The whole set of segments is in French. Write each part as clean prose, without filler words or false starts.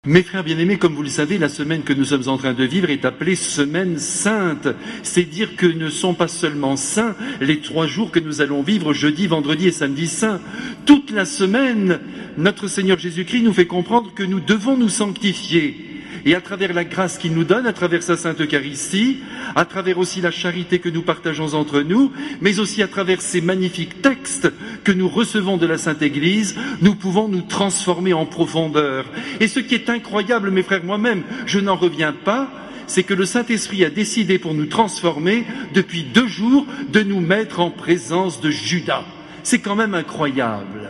Mes frères bien-aimés, comme vous le savez, la semaine que nous sommes en train de vivre est appelée Semaine Sainte. C'est dire que ne sont pas seulement saints les 3 jours que nous allons vivre, jeudi, vendredi et samedi saint. Toute la semaine, notre Seigneur Jésus-Christ nous fait comprendre que nous devons nous sanctifier. Et à travers la grâce qu'il nous donne, à travers sa Sainte Eucharistie, à travers aussi la charité que nous partageons entre nous, mais aussi à travers ces magnifiques textes que nous recevons de la Sainte Église, nous pouvons nous transformer en profondeur. Et ce qui est incroyable, mes frères, moi-même, je n'en reviens pas, c'est que le Saint-Esprit a décidé pour nous transformer, depuis 2 jours, de nous mettre en présence de Judas. C'est quand même incroyable.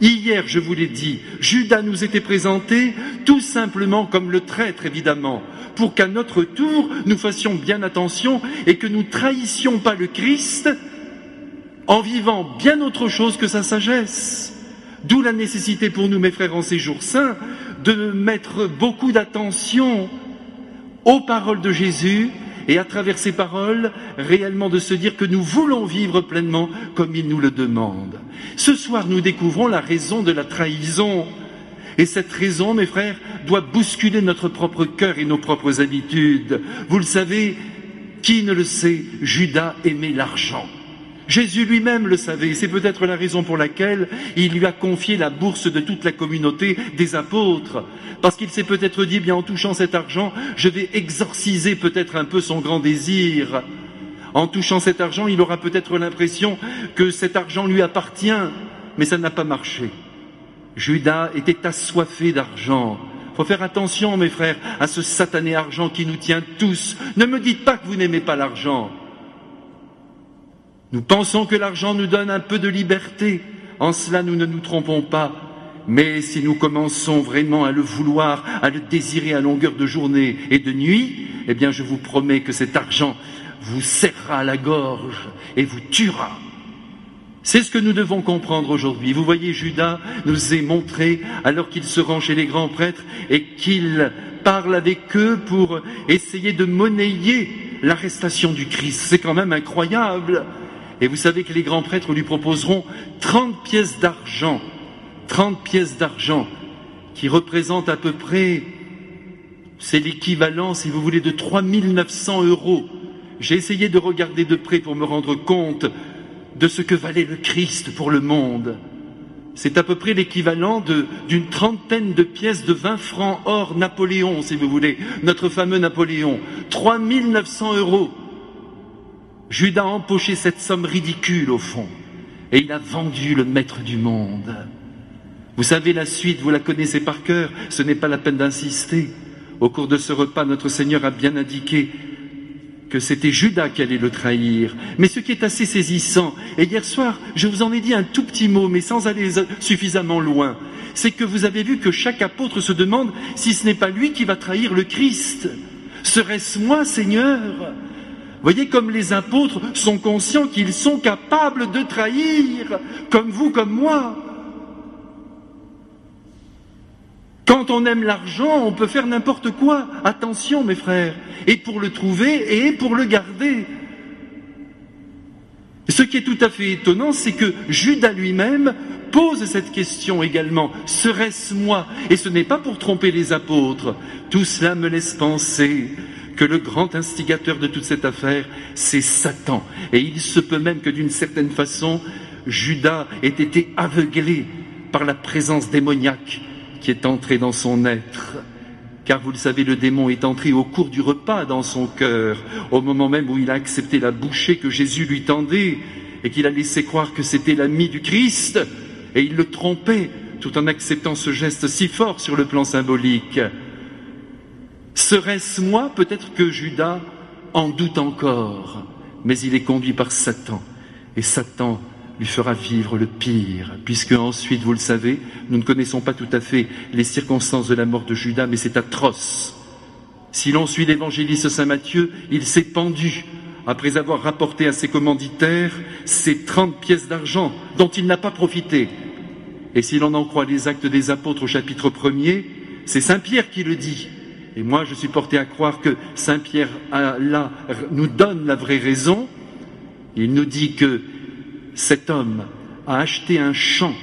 Hier, je vous l'ai dit, Judas nous était présenté tout simplement comme le traître, évidemment, pour qu'à notre tour, nous fassions bien attention et que nous trahissions pas le Christ en vivant bien autre chose que sa sagesse. D'où la nécessité pour nous, mes frères, en ces jours saints, de mettre beaucoup d'attention aux paroles de Jésus et à travers ces paroles, réellement de se dire que nous voulons vivre pleinement comme il nous le demande. Ce soir, nous découvrons la raison de la trahison. Et cette raison, mes frères, doit bousculer notre propre cœur et nos propres habitudes. Vous le savez, qui ne le sait, Judas aimait l'argent. Jésus lui-même le savait, c'est peut-être la raison pour laquelle il lui a confié la bourse de toute la communauté des apôtres. Parce qu'il s'est peut-être dit, bien en touchant cet argent, je vais exorciser peut-être un peu son grand désir. En touchant cet argent, il aura peut-être l'impression que cet argent lui appartient, mais ça n'a pas marché. Judas était assoiffé d'argent. Il faut faire attention, mes frères, à ce satané argent qui nous tient tous. Ne me dites pas que vous n'aimez pas l'argent. Nous pensons que l'argent nous donne un peu de liberté. En cela, nous ne nous trompons pas. Mais si nous commençons vraiment à le vouloir, à le désirer à longueur de journée et de nuit, eh bien, je vous promets que cet argent vous serrera à la gorge et vous tuera. C'est ce que nous devons comprendre aujourd'hui. Vous voyez, Judas nous est montré, alors qu'il se rend chez les grands prêtres et qu'il parle avec eux pour essayer de monnayer l'arrestation du Christ. C'est quand même incroyable. Et vous savez que les grands prêtres lui proposeront 30 pièces d'argent, 30 pièces d'argent, qui représentent à peu près, c'est l'équivalent, si vous voulez, de 3 900 €. J'ai essayé de regarder de près pour me rendre compte de ce que valait le Christ pour le monde. C'est à peu près l'équivalent d'une 30aine de pièces de 20 francs or Napoléon, si vous voulez, notre fameux Napoléon. 3 900 €. Judas a empoché cette somme ridicule au fond, et il a vendu le maître du monde. Vous savez la suite, vous la connaissez par cœur, ce n'est pas la peine d'insister. Au cours de ce repas, notre Seigneur a bien indiqué que c'était Judas qui allait le trahir. Mais ce qui est assez saisissant, et hier soir, je vous en ai dit un tout petit mot, mais sans aller suffisamment loin, c'est que vous avez vu que chaque apôtre se demande si ce n'est pas lui qui va trahir le Christ. Serait-ce moi, Seigneur ? Voyez comme les apôtres sont conscients qu'ils sont capables de trahir, comme vous, comme moi. Quand on aime l'argent, on peut faire n'importe quoi. Attention, mes frères, et pour le trouver et pour le garder. Ce qui est tout à fait étonnant, c'est que Judas lui-même pose cette question également. Serait-ce moi ? Et ce n'est pas pour tromper les apôtres. Tout cela me laisse penser que le grand instigateur de toute cette affaire, c'est Satan. Et il se peut même que d'une certaine façon, Judas ait été aveuglé par la présence démoniaque qui est entrée dans son être. Car vous le savez, le démon est entré au cours du repas dans son cœur, au moment même où il a accepté la bouchée que Jésus lui tendait et qu'il a laissé croire que c'était l'ami du Christ, et il le trompait tout en acceptant ce geste si fort sur le plan symbolique. Serait-ce moi? Peut-être que Judas en doute encore, mais il est conduit par Satan, et Satan lui fera vivre le pire, puisque ensuite, vous le savez, nous ne connaissons pas tout à fait les circonstances de la mort de Judas, mais c'est atroce. Si l'on suit l'évangéliste Saint Matthieu, il s'est pendu après avoir rapporté à ses commanditaires ces 30 pièces d'argent dont il n'a pas profité. Et si l'on en croit les Actes des Apôtres au chapitre 1er, c'est Saint Pierre qui le dit. Et moi, je suis porté à croire que Saint Pierre, là, nous donne la vraie raison. Il nous dit que cet homme a acheté un champ.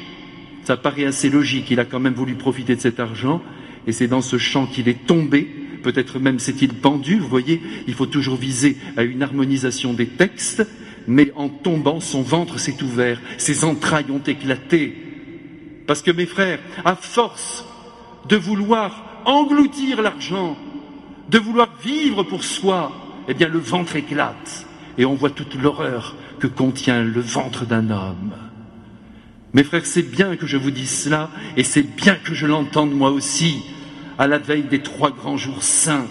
Ça paraît assez logique, il a quand même voulu profiter de cet argent. et c'est dans ce champ qu'il est tombé, peut-être même s'est-il pendu, vous voyez, il faut toujours viser à une harmonisation des textes, mais en tombant, son ventre s'est ouvert, ses entrailles ont éclaté. Parce que mes frères, à force de vouloir engloutir l'argent, de vouloir vivre pour soi, eh bien le ventre éclate, et on voit toute l'horreur que contient le ventre d'un homme. Mes frères, c'est bien que je vous dise cela, et c'est bien que je l'entende moi aussi, à la veille des 3 grands jours saints.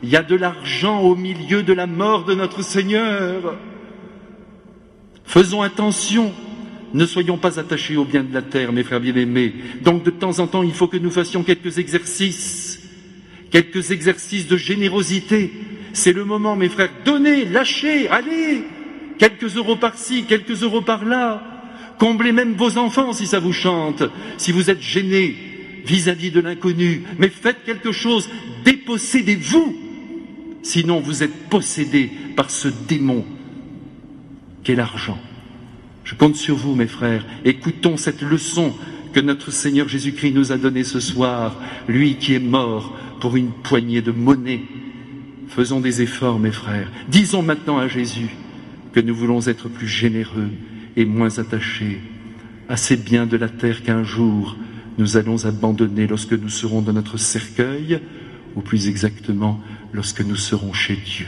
Il y a de l'argent au milieu de la mort de notre Seigneur. Faisons attention, ne soyons pas attachés aux biens de la terre, mes frères bien-aimés. Donc de temps en temps, il faut que nous fassions quelques exercices de générosité. C'est le moment, mes frères, donnez, lâchez, allez, quelques euros par-ci, quelques euros par-là. Comblez même vos enfants si ça vous chante, si vous êtes gênés vis-à-vis de l'inconnu. Mais faites quelque chose, dépossédez-vous. Sinon vous êtes possédés par ce démon qu'est l'argent. Je compte sur vous, mes frères. Écoutons cette leçon que notre Seigneur Jésus-Christ nous a donnée ce soir, lui qui est mort pour une poignée de monnaie. Faisons des efforts, mes frères. Disons maintenant à Jésus que nous voulons être plus généreux et moins attachés à ces biens de la terre qu'un jour nous allons abandonner lorsque nous serons dans notre cercueil, ou plus exactement lorsque nous serons chez Dieu.